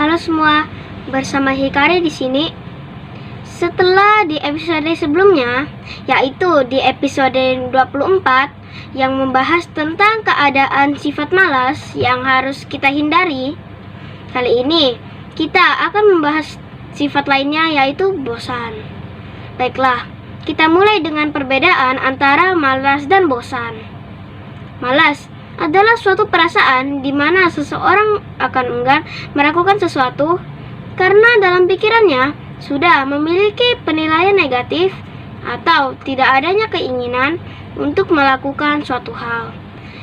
Halo semua, bersama Hikari di sini. Setelah di episode sebelumnya, yaitu di episode 24 yang membahas tentang keadaan sifat malas yang harus kita hindari, kali ini kita akan membahas sifat lainnya, yaitu bosan. Baiklah, kita mulai dengan perbedaan antara malas dan bosan. Malas adalah suatu perasaan di mana seseorang akan enggan melakukan sesuatu karena dalam pikirannya sudah memiliki penilaian negatif atau tidak adanya keinginan untuk melakukan suatu hal.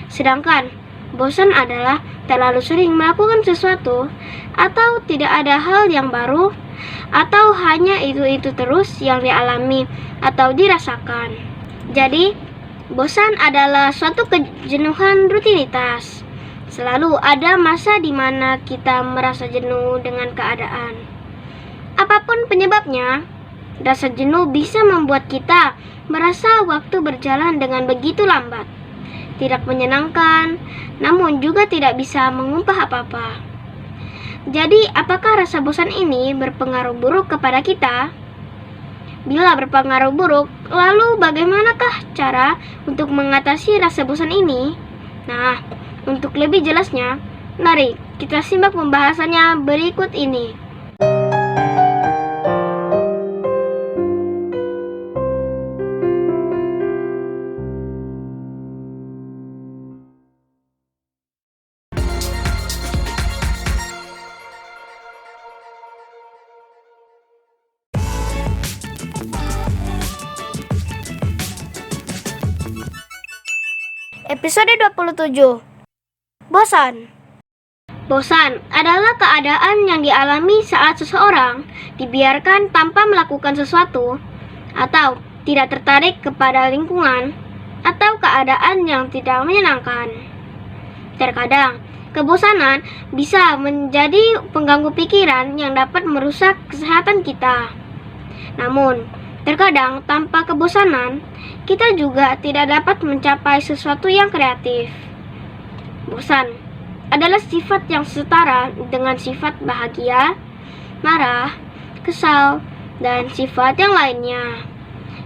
Sedangkan bosan adalah terlalu sering melakukan sesuatu atau tidak ada hal yang baru atau hanya itu-itu terus yang dialami atau dirasakan. Jadi, bosan adalah suatu kejenuhan rutinitas. Selalu ada masa di mana kita merasa jenuh dengan keadaan. Apapun penyebabnya, rasa jenuh bisa membuat kita merasa waktu berjalan dengan begitu lambat, tidak menyenangkan, namun juga tidak bisa mengubah apa-apa. Jadi, apakah rasa bosan ini berpengaruh buruk kepada kita? Bila berpengaruh buruk, lalu bagaimanakah cara untuk mengatasi rasa bosan ini? Nah, untuk lebih jelasnya, mari kita simak pembahasannya berikut ini. Episode 27. Bosan. Bosan adalah keadaan yang dialami saat seseorang dibiarkan tanpa melakukan sesuatu atau tidak tertarik kepada lingkungan atau keadaan yang tidak menyenangkan. Terkadang, kebosanan bisa menjadi pengganggu pikiran yang dapat merusak kesehatan kita. Namun, terkadang tanpa kebosanan, kita juga tidak dapat mencapai sesuatu yang kreatif. Bosan adalah sifat yang setara dengan sifat bahagia, marah, kesal, dan sifat yang lainnya,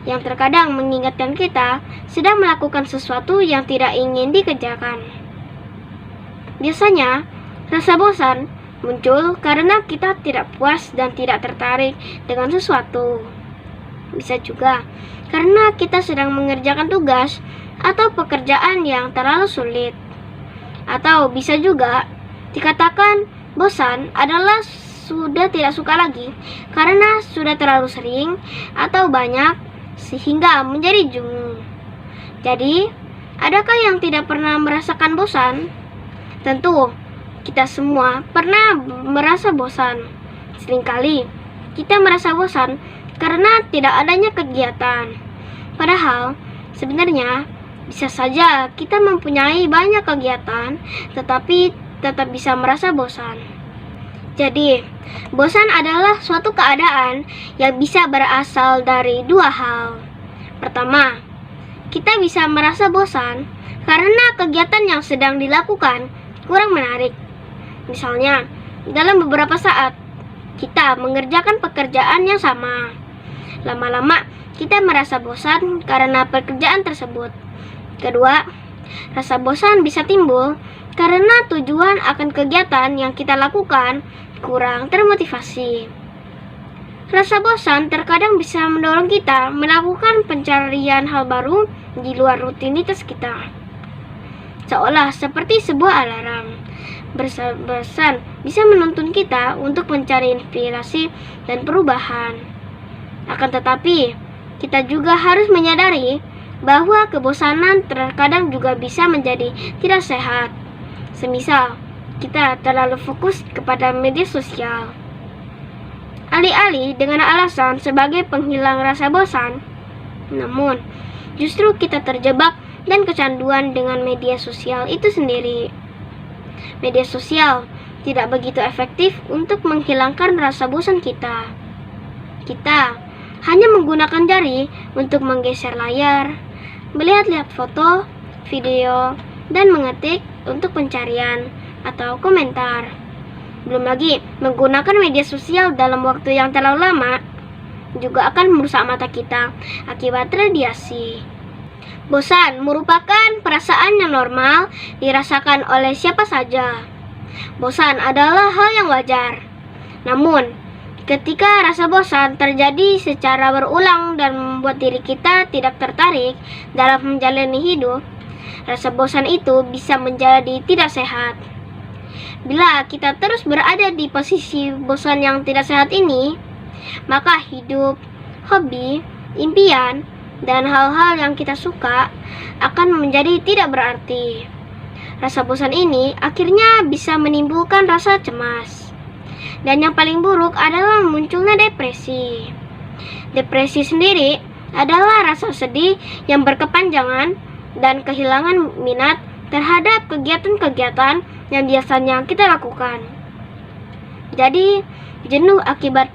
yang terkadang mengingatkan kita sedang melakukan sesuatu yang tidak ingin dikerjakan. Biasanya, rasa bosan muncul karena kita tidak puas dan tidak tertarik dengan sesuatu. Bisa juga karena kita sedang mengerjakan tugas atau pekerjaan yang terlalu sulit. Atau bisa juga dikatakan bosan adalah sudah tidak suka lagi karena sudah terlalu sering atau banyak sehingga menjadi jenuh. Jadi, adakah yang tidak pernah merasakan bosan? Tentu, kita semua pernah merasa bosan. Seringkali kita merasa bosan karena tidak adanya kegiatan. Padahal, sebenarnya bisa saja kita mempunyai banyak kegiatan, tetapi tetap bisa merasa bosan. Jadi, bosan adalah suatu keadaan yang bisa berasal dari dua hal. Pertama, kita bisa merasa bosan karena kegiatan yang sedang dilakukan kurang menarik. Misalnya, dalam beberapa saat, kita mengerjakan pekerjaan yang sama. Lama-lama, kita merasa bosan karena pekerjaan tersebut. Kedua, rasa bosan bisa timbul karena tujuan akan kegiatan yang kita lakukan kurang termotivasi. Rasa bosan terkadang bisa mendorong kita melakukan pencarian hal baru di luar rutinitas kita. Seolah seperti sebuah alarm. Bosan bisa menuntun kita untuk mencari inspirasi dan perubahan. Akan tetapi, kita juga harus menyadari bahwa kebosanan terkadang juga bisa menjadi tidak sehat. Semisal, kita terlalu fokus kepada media sosial. Alih-alih dengan alasan sebagai penghilang rasa bosan, namun justru kita terjebak dan kecanduan dengan media sosial itu sendiri. Media sosial tidak begitu efektif untuk menghilangkan rasa bosan kita. Kita hanya menggunakan jari untuk menggeser layar, melihat-lihat foto, video, dan mengetik untuk pencarian atau komentar. Belum lagi, menggunakan media sosial dalam waktu yang terlalu lama juga akan merusak mata kita akibat radiasi. Bosan merupakan perasaan yang normal dirasakan oleh siapa saja. Bosan adalah hal yang wajar. Namun, ketika rasa bosan terjadi secara berulang dan membuat diri kita tidak tertarik dalam menjalani hidup, rasa bosan itu bisa menjadi tidak sehat. Bila kita terus berada di posisi bosan yang tidak sehat ini, maka hidup, hobi, impian, dan hal-hal yang kita suka akan menjadi tidak berarti. Rasa bosan ini akhirnya bisa menimbulkan rasa cemas. Dan yang paling buruk adalah munculnya depresi. Depresi sendiri adalah rasa sedih yang berkepanjangan dan kehilangan minat terhadap kegiatan-kegiatan yang biasanya kita lakukan. Jadi, jenuh akibat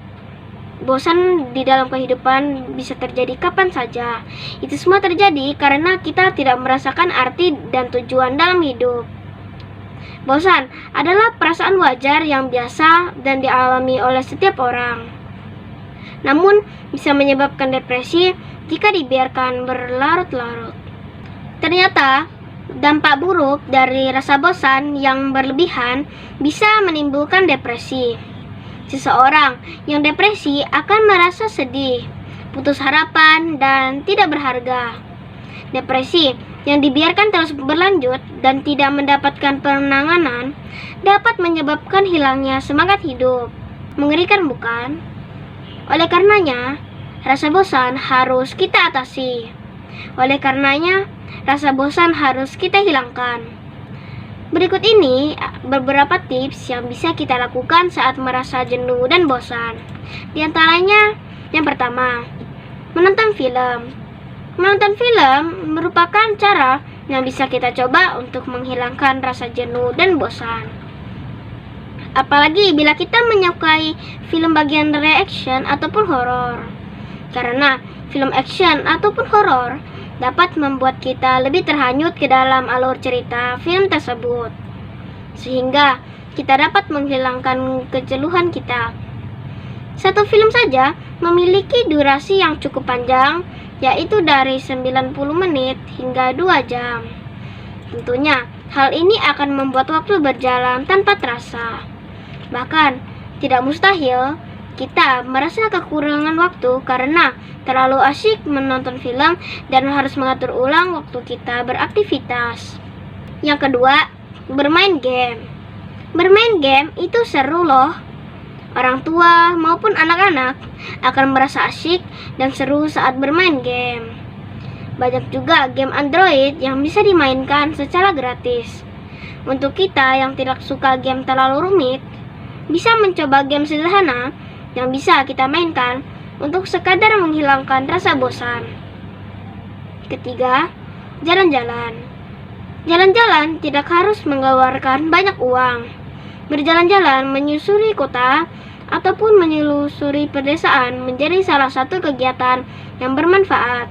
bosan di dalam kehidupan bisa terjadi kapan saja. Itu semua terjadi karena kita tidak merasakan arti dan tujuan dalam hidup. Bosan adalah perasaan wajar yang biasa dan dialami oleh setiap orang. Namun, bisa menyebabkan depresi jika dibiarkan berlarut-larut. Ternyata, dampak buruk dari rasa bosan yang berlebihan bisa menimbulkan depresi. Seseorang yang depresi akan merasa sedih, putus harapan, dan tidak berharga. Depresi yang dibiarkan terus berlanjut dan tidak mendapatkan penanganan dapat menyebabkan hilangnya semangat hidup. Mengerikan bukan? Oleh karenanya, rasa bosan harus kita atasi. Oleh karenanya, rasa bosan harus kita hilangkan. Berikut ini beberapa tips yang bisa kita lakukan saat merasa jenuh dan bosan. Di antaranya, yang pertama, menonton film. Menonton film merupakan cara yang bisa kita coba untuk menghilangkan rasa jenuh dan bosan. Apalagi bila kita menyukai film bagian reaction ataupun horor. Karena film action ataupun horor dapat membuat kita lebih terhanyut ke dalam alur cerita film tersebut, sehingga kita dapat menghilangkan kejenuhan kita. Satu film saja memiliki durasi yang cukup panjang, yaitu dari 90 menit hingga 2 jam. Tentunya, hal ini akan membuat waktu berjalan tanpa terasa. Bahkan, tidak mustahil kita merasa kekurangan waktu karena terlalu asyik menonton film dan harus mengatur ulang waktu kita beraktivitas. Yang kedua, bermain game. Bermain game itu seru loh. Orang tua maupun anak-anak akan merasa asyik dan seru saat bermain game. Banyak juga game Android yang bisa dimainkan secara gratis. Untuk kita yang tidak suka game terlalu rumit, bisa mencoba game sederhana yang bisa kita mainkan untuk sekadar menghilangkan rasa bosan. Ketiga, jalan-jalan. Jalan-jalan tidak harus mengeluarkan banyak uang. Berjalan-jalan menyusuri kota ataupun menyusuri pedesaan menjadi salah satu kegiatan yang bermanfaat.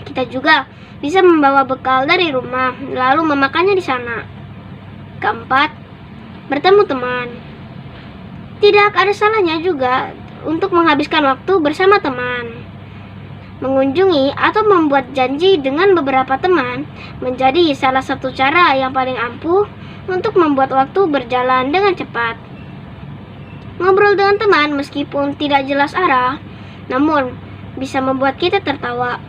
Kita juga bisa membawa bekal dari rumah lalu memakannya di sana. Keempat, bertemu teman. Tidak ada salahnya juga untuk menghabiskan waktu bersama teman. Mengunjungi atau membuat janji dengan beberapa teman menjadi salah satu cara yang paling ampuh untuk membuat waktu berjalan dengan cepat. Ngobrol dengan teman meskipun tidak jelas arah, namun bisa membuat kita tertawa.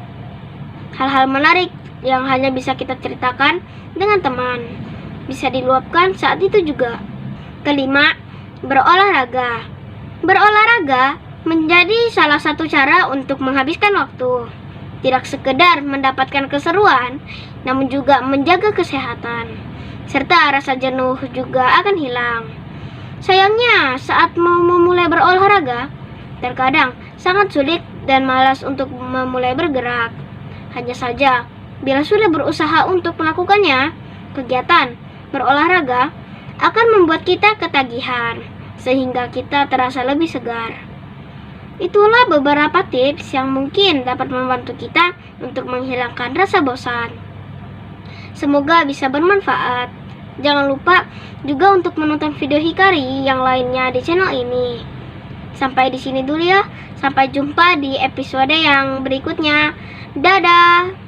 Hal-hal menarik yang hanya bisa kita ceritakan dengan teman bisa diluapkan saat itu juga. Kelima, berolahraga. Berolahraga menjadi salah satu cara untuk menghabiskan waktu. Tidak sekedar mendapatkan keseruan, namun juga menjaga kesehatan. Serta rasa jenuh juga akan hilang. Sayangnya, saat mau memulai berolahraga, terkadang sangat sulit dan malas untuk memulai bergerak. Hanya saja, bila sudah berusaha untuk melakukannya, kegiatan berolahraga akan membuat kita ketagihan, sehingga kita terasa lebih segar. Itulah beberapa tips yang mungkin dapat membantu kita untuk menghilangkan rasa bosan. Semoga bisa bermanfaat. Jangan lupa juga untuk menonton video Hikari yang lainnya di channel ini. Sampai di sini dulu ya. Sampai jumpa di episode yang berikutnya. Dadah!